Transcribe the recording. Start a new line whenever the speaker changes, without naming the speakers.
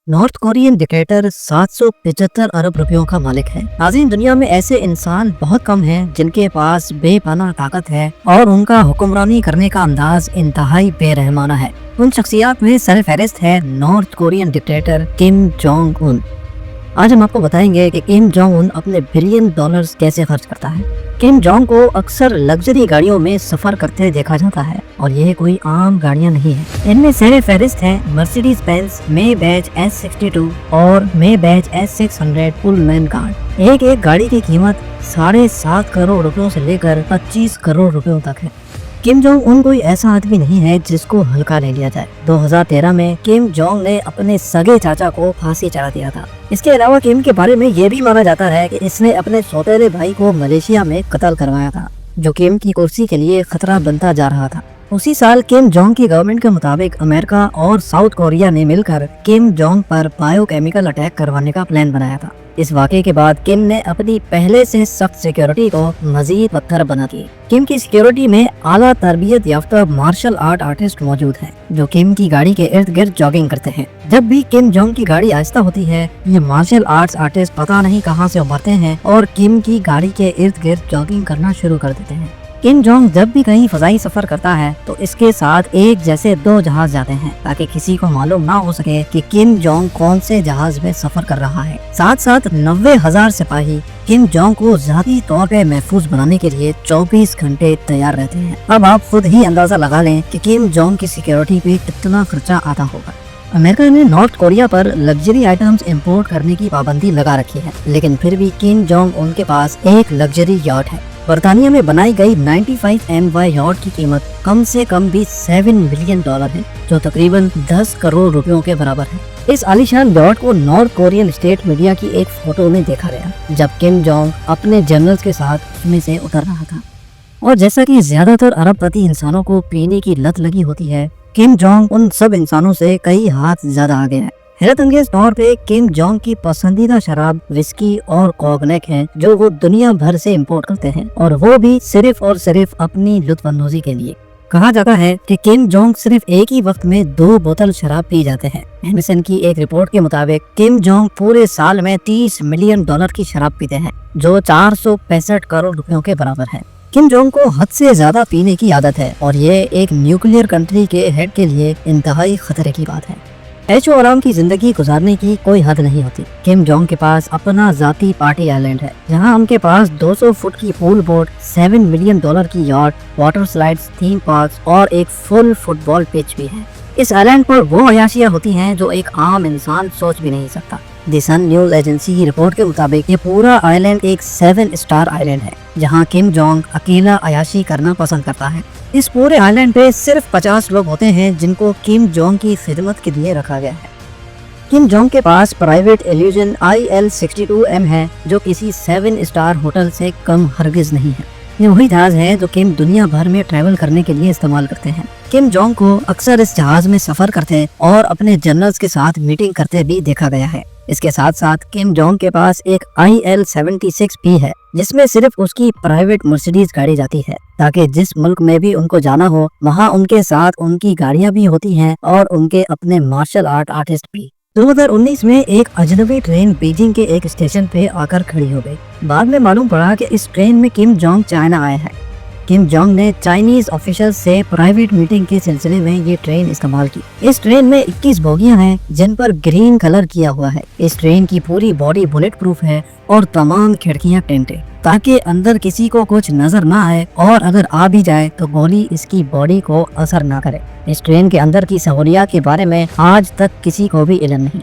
North Korean dictator 775 अरब रुपयों का मालिक है। नाज़रीन, दुनिया में ऐसे इंसान बहुत कम हैं जिनके पास बेपनाह ताकत है और उनका हुक्मरानी करने का अंदाज इंतहाई बेरहमाना है। उन शख्सियात में सरफहरिस्त है north Korean dictator Kim Jong Un. आज हम आपको बताएंगे कि किम जोंग उन अपने बिलियन डॉलर्स कैसे खर्च करता है। किम जोंग को अक्सर लग्जरी गाड़ियों में सफर करते देखा जाता है और यह कोई आम गाड़ियां नहीं है। इनमें सर फहरिस्त है मर्सिडीज बेंज मेबैच S62 और मेबैच S600 पुलमैन कार। एक गाड़ी की कीमत 7.5 करोड़ रुपयों से लेकर 25 करोड़ रुपयों तक है। किम जोंग उन कोई ऐसा आदमी नहीं है जिसको हल्का ले लिया जाए। 2013 में किम जोंग ने अपने सगे चाचा को फांसी चढ़ा दिया था। इसके अलावा किम के बारे में ये भी माना जाता है कि इसने अपने सौतेले भाई को मलेशिया में कत्ल करवाया था, जो किम की कुर्सी के लिए खतरा बनता जा रहा था। उसी साल किम जोंग की गवर्नमेंट के मुताबिक अमेरिका और साउथ कोरिया ने मिलकर किम जोंग पर बायोकेमिकल अटैक करवाने का प्लान बनाया था। इस वाक़े के बाद किम ने अपनी पहले से सख्त सिक्योरिटी को मजीद पत्थर बना दी। किम की सिक्योरिटी में आला तरबियत याफ्ता मार्शल आर्ट आर्टिस्ट मौजूद हैं, जो किम की गाड़ी के इर्द गिर्द जॉगिंग करते हैं। जब भी किम जोंग की गाड़ी आहिस्ता होती है, ये मार्शल आर्ट्स आर्टिस्ट पता नहीं कहां से उभरते हैं और किम की गाड़ी के इर्द गिर्द जॉगिंग करना शुरू कर देते हैं। किम जोंग जब भी कहीं फजाई सफर करता है तो इसके साथ एक जैसे 2 जहाज जाते हैं, ताकि किसी को मालूम ना हो सके कि किम जोंग कौन से जहाज में सफर कर रहा है। साथ साथ 90,000 सिपाही किम जोंग को ज़ाती तौर पे महफूज बनाने के लिए 24 घंटे तैयार रहते हैं। अब आप खुद ही अंदाजा लगा लें कि किम जोंग की सिक्योरिटी पे कितना खर्चा आता होगा। अमेरिका ने नॉर्थ कोरिया पर लग्जरी आइटम्स इंपोर्ट करने की पाबंदी लगा रखी है, लेकिन फिर भी किम जोंग उनके पास एक लग्जरी यॉट है। बर्तानिया में बनाई गई 95 MY यॉट की कीमत कम से कम भी $7 मिलियन है, जो तकरीबन 10 करोड़ रुपयों के बराबर है। इस आलीशान यॉट को नॉर्थ कोरियन स्टेट मीडिया की एक फोटो में देखा गया, जब किम जोंग अपने जनरल्स के साथ उसमें से उतर रहा था। और जैसा कि ज्यादातर अरबपति इंसानों को पीने की लत लगी होती है, किम जोंग उन सब इंसानों से कई हाथ ज्यादा आगे है। हैरत अंगेज तौर पे किम जोंग की पसंदीदा शराब विस्की और कॉग्नेक है, जो वो दुनिया भर से इंपोर्ट करते हैं, और वो भी सिर्फ और सिर्फ अपनी लुत्फअंदोज़ी के लिए। कहा जाता है कि किम जोंग सिर्फ एक ही वक्त में 2 बोतल शराब पी जाते हैं। एमिसन की एक रिपोर्ट के मुताबिक किम जोंग पूरे साल में $30 मिलियन की शराब पीते हैं, जो 465 करोड़ रुपयों के बराबर है। किम जोंग को हद से ज्यादा पीने की आदत है और ये एक न्यूक्लियर कंट्री के हेड के लिए इंतहाई खतरे की बात है। ऐशो आराम की जिंदगी गुजारने की कोई हद नहीं होती। किम जोंग के पास अपना जाती पार्टी आइलैंड है, जहां उनके पास 200 फुट की पूल बोट, $7 मिलियन की yacht, water slides, theme parks और एक फुल फुटबॉल पिच भी है। इस आइलैंड पर वो अयाशियां होती हैं जो एक आम इंसान सोच भी नहीं सकता। द सन न्यूज एजेंसी की रिपोर्ट के मुताबिक ये पूरा आइलैंड एक 7 स्टार आइलैंड है, जहां किम जोंग अकेला अयाशी करना पसंद करता है। इस पूरे आइलैंड पे सिर्फ 50 लोग होते हैं जिनको किम जोंग की खिदमत के लिए रखा गया है। किम जोंग के पास प्राइवेट इल्यूजन IL-62M है, जो किसी 7 स्टार होटल से कम हरगिज नहीं है। ये वही जहाज है जो किम दुनिया भर में ट्रैवल करने के लिए इस्तेमाल करते हैं। किम जोंग को अक्सर इस जहाज में सफर करते और अपने जनरल्स के साथ मीटिंग करते भी देखा गया है। इसके साथ साथ किम जोंग के पास एक IL-76 भी है, जिसमें सिर्फ उसकी प्राइवेट मर्सिडीज गाड़ी जाती है, ताकि जिस मुल्क में भी उनको जाना हो वहाँ उनके साथ उनकी गाड़ियाँ भी होती हैं और उनके अपने मार्शल आर्ट आर्टिस्ट भी। 2019 में एक अजनबी ट्रेन बीजिंग के एक स्टेशन पे आकर खड़ी हो गई। बाद में मालूम पड़ा कि इस ट्रेन में किम जोंग चाइना आए हैं। किम जोंग ने चाइनीज ऑफिशियल से प्राइवेट मीटिंग के सिलसिले में ये ट्रेन इस्तेमाल की। इस ट्रेन में 21 बोगियां हैं जिन पर ग्रीन कलर किया हुआ है। इस ट्रेन की पूरी बॉडी बुलेट प्रूफ है और तमाम खिड़कियां टेंट है, ताकि अंदर किसी को कुछ नजर ना आए और अगर आ भी जाए तो गोली इसकी बॉडी को असर ना करे। इस ट्रेन के अंदर की सहूलियात के बारे में आज तक किसी को भी इल्म नहीं।